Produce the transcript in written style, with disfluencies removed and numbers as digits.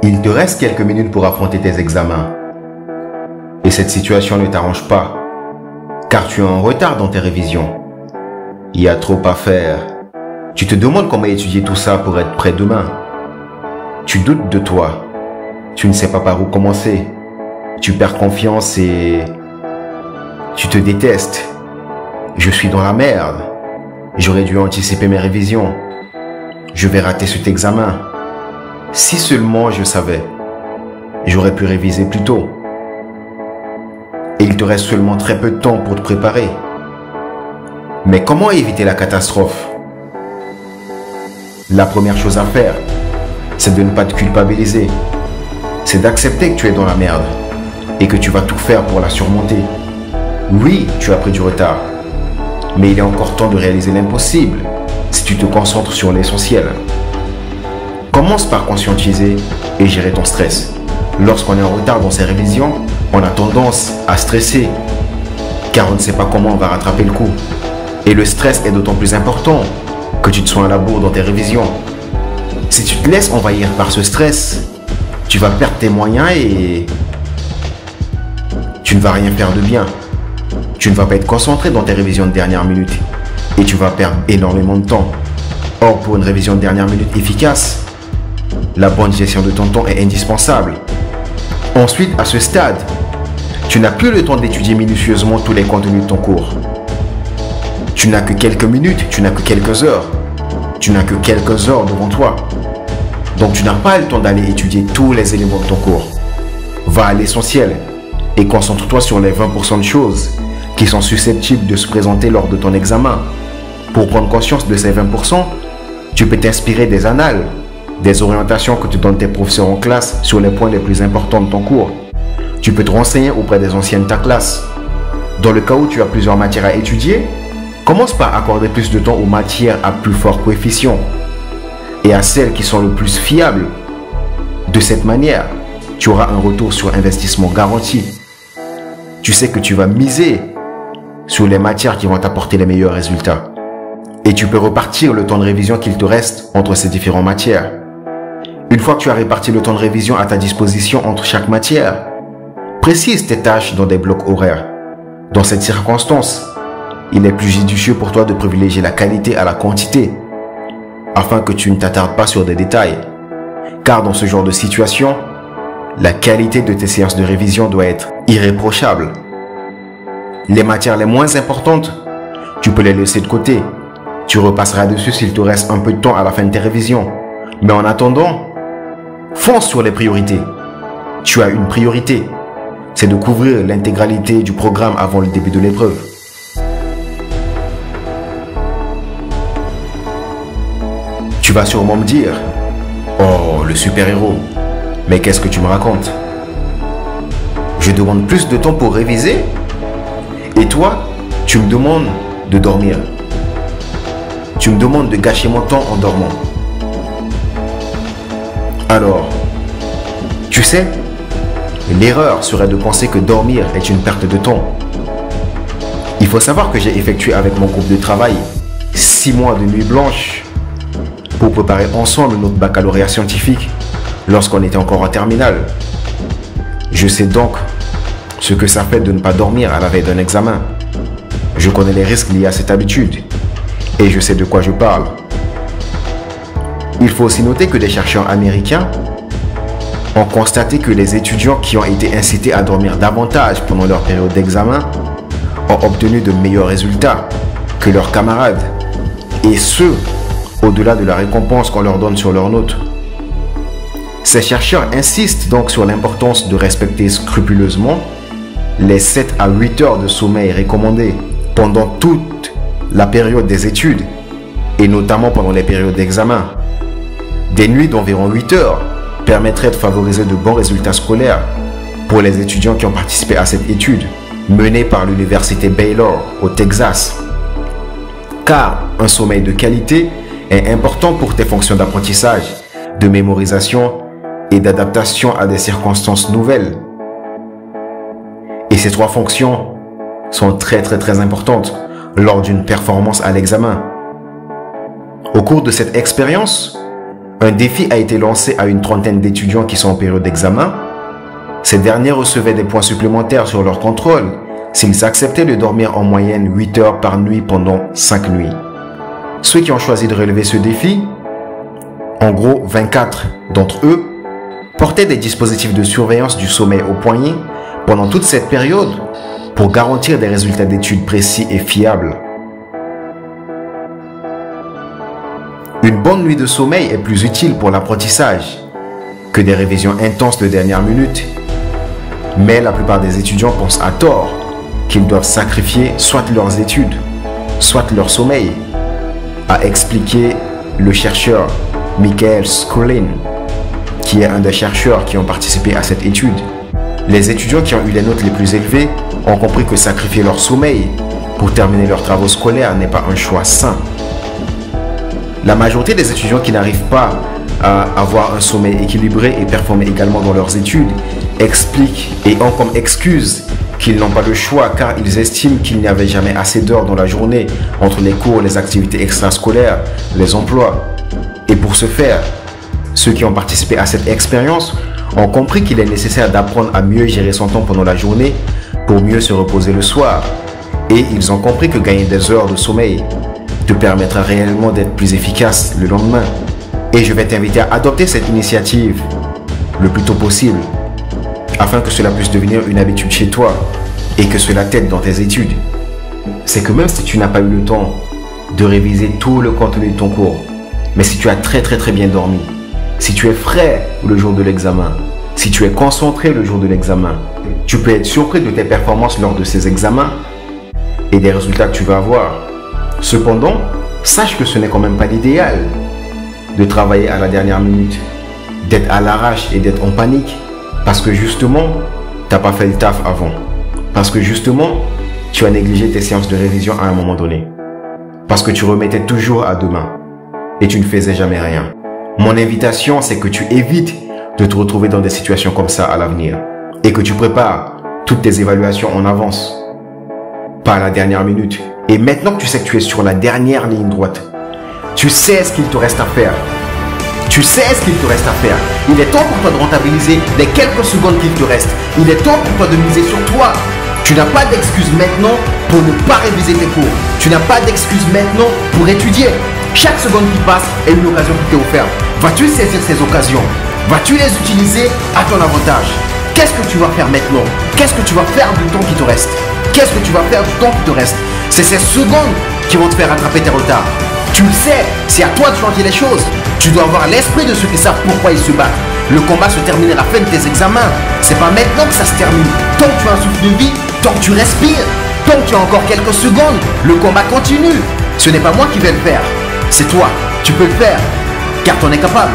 Il te reste quelques minutes pour affronter tes examens. Et cette situation ne t'arrange pas, car tu es en retard dans tes révisions. Il y a trop à faire. Tu te demandes comment étudier tout ça pour être prêt demain. Tu doutes de toi. Tu ne sais pas par où commencer. Tu perds confiance et tu te détestes. Je suis dans la merde. J'aurais dû anticiper mes révisions. Je vais rater cet examen. Si seulement je savais. J'aurais pu réviser plus tôt. Et il te reste seulement très peu de temps pour te préparer. Mais comment éviter la catastrophe? La première chose à faire, c'est de ne pas te culpabiliser. C'est d'accepter que tu es dans la merde et que tu vas tout faire pour la surmonter. Oui, tu as pris du retard, mais il est encore temps de réaliser l'impossible si tu te concentres sur l'essentiel. Commence par conscientiser et gérer ton stress. Lorsqu'on est en retard dans ses révisions, on a tendance à stresser car on ne sait pas comment on va rattraper le coup. Et le stress est d'autant plus important que tu te sois à la bourre dans tes révisions. Si tu te laisses envahir par ce stress, tu vas perdre tes moyens et tu ne vas rien faire de bien. Tu ne vas pas être concentré dans tes révisions de dernière minute et tu vas perdre énormément de temps. Or, pour une révision de dernière minute efficace, la bonne gestion de ton temps est indispensable. Ensuite, à ce stade, tu n'as plus le temps d'étudier minutieusement tous les contenus de ton cours. Tu n'as que quelques minutes, tu n'as que quelques heures. Tu n'as que quelques heures devant toi. Donc tu n'as pas le temps d'aller étudier tous les éléments de ton cours. Va à l'essentiel et concentre-toi sur les 20% de choses qui sont susceptibles de se présenter lors de ton examen. Pour prendre conscience de ces 20%, tu peux t'inspirer des annales, des orientations que te donnent tes professeurs en classe sur les points les plus importants de ton cours. Tu peux te renseigner auprès des anciens de ta classe. Dans le cas où tu as plusieurs matières à étudier, commence par accorder plus de temps aux matières à plus fort coefficient et à celles qui sont le plus fiables. De cette manière, tu auras un retour sur investissement garanti. Tu sais que tu vas miser sur les matières qui vont t'apporter les meilleurs résultats. Et tu peux repartir le temps de révision qu'il te reste entre ces différentes matières. Une fois que tu as réparti le temps de révision à ta disposition entre chaque matière, précise tes tâches dans des blocs horaires. Dans cette circonstance, il est plus judicieux pour toi de privilégier la qualité à la quantité, afin que tu ne t'attardes pas sur des détails. Car dans ce genre de situation, la qualité de tes séances de révision doit être irréprochable. Les matières les moins importantes, tu peux les laisser de côté. Tu repasseras dessus s'il te reste un peu de temps à la fin de tes révisions. Mais en attendant, fonce sur les priorités. Tu as une priorité, c'est de couvrir l'intégralité du programme avant le début de l'épreuve. Tu vas sûrement me dire, oh, le super-héros, mais qu'est-ce que tu me racontes? Je demande plus de temps pour réviser et toi, tu me demandes de dormir. Tu me demandes de gâcher mon temps en dormant. Alors, tu sais, l'erreur serait de penser que dormir est une perte de temps. Il faut savoir que j'ai effectué avec mon groupe de travail 6 mois de nuit blanche pour préparer ensemble notre baccalauréat scientifique lorsqu'on était encore en terminale. Je sais donc ce que ça fait de ne pas dormir à la veille d'un examen. Je connais les risques liés à cette habitude et je sais de quoi je parle. Il faut aussi noter que des chercheurs américains ont constaté que les étudiants qui ont été incités à dormir davantage pendant leur période d'examen ont obtenu de meilleurs résultats que leurs camarades, et ce, au-delà de la récompense qu'on leur donne sur leurs notes. Ces chercheurs insistent donc sur l'importance de respecter scrupuleusement les 7 à 8 heures de sommeil recommandées pendant toute la période des études, et notamment pendant les périodes d'examen. Des nuits d'environ 8 heures permettraient de favoriser de bons résultats scolaires pour les étudiants qui ont participé à cette étude menée par l'université Baylor au Texas. Car un sommeil de qualité est important pour tes fonctions d'apprentissage, de mémorisation et d'adaptation à des circonstances nouvelles. Et ces 3 fonctions sont très importantes lors d'une performance à l'examen. Au cours de cette expérience, Un défi a été lancé à une trentaine d'étudiants qui sont en période d'examen. Ces derniers recevaient des points supplémentaires sur leur contrôle s'ils acceptaient de dormir en moyenne 8 heures par nuit pendant 5 nuits. Ceux qui ont choisi de relever ce défi, en gros 24 d'entre eux, portaient des dispositifs de surveillance du sommeil au poignet pendant toute cette période pour garantir des résultats d'études précis et fiables. Une bonne nuit de sommeil est plus utile pour l'apprentissage que des révisions intenses de dernière minute. Mais la plupart des étudiants pensent à tort qu'ils doivent sacrifier soit leurs études, soit leur sommeil, a expliqué le chercheur Michael Scullin, qui est un des chercheurs qui ont participé à cette étude. Les étudiants qui ont eu les notes les plus élevées ont compris que sacrifier leur sommeil pour terminer leurs travaux scolaires n'est pas un choix sain. La majorité des étudiants qui n'arrivent pas à avoir un sommeil équilibré et performer également dans leurs études expliquent et ont comme excuse qu'ils n'ont pas le choix car ils estiment qu'il n'y avait jamais assez d'heures dans la journée entre les cours, les activités extrascolaires, les emplois. Et pour ce faire, ceux qui ont participé à cette expérience ont compris qu'il est nécessaire d'apprendre à mieux gérer son temps pendant la journée pour mieux se reposer le soir. Et ils ont compris que gagner des heures de sommeil te permettra réellement d'être plus efficace le lendemain. Et je vais t'inviter à adopter cette initiative le plus tôt possible afin que cela puisse devenir une habitude chez toi et que cela t'aide dans tes études. C'est que même si tu n'as pas eu le temps de réviser tout le contenu de ton cours, mais si tu as très bien dormi, si tu es frais le jour de l'examen, si tu es concentré le jour de l'examen, tu peux être surpris de tes performances lors de ces examens et des résultats que tu vas avoir. Cependant, sache que ce n'est quand même pas l'idéal de travailler à la dernière minute, d'être à l'arrache et d'être en panique parce que justement, tu n'as pas fait le taf avant. Parce que justement, tu as négligé tes séances de révision à un moment donné. Parce que tu remettais toujours à demain et tu ne faisais jamais rien. Mon invitation, c'est que tu évites de te retrouver dans des situations comme ça à l'avenir et que tu prépares toutes tes évaluations en avance, pas à la dernière minute. Et maintenant que tu sais que tu es sur la dernière ligne droite, tu sais ce qu'il te reste à faire. Tu sais ce qu'il te reste à faire. Il est temps pour toi de rentabiliser les quelques secondes qu'il te reste. Il est temps pour toi de miser sur toi. Tu n'as pas d'excuse maintenant pour ne pas réviser tes cours. Tu n'as pas d'excuse maintenant pour étudier. Chaque seconde qui passe est une occasion qui t'est offerte. Vas-tu saisir ces occasions? Vas-tu les utiliser à ton avantage? Qu'est-ce que tu vas faire maintenant? Qu'est-ce que tu vas faire du temps qui te reste? Qu'est-ce que tu vas faire du temps qui te reste? C'est ces secondes qui vont te faire rattraper tes retards. Tu le sais, c'est à toi de changer les choses. Tu dois avoir l'esprit de ceux qui savent pourquoi ils se battent. Le combat se termine à la fin de tes examens. C'est pas maintenant que ça se termine. Tant que tu as un souffle de vie, tant que tu respires, tant que tu as encore quelques secondes, le combat continue. Ce n'est pas moi qui vais le faire. C'est toi. Tu peux le faire, car tu en es capable.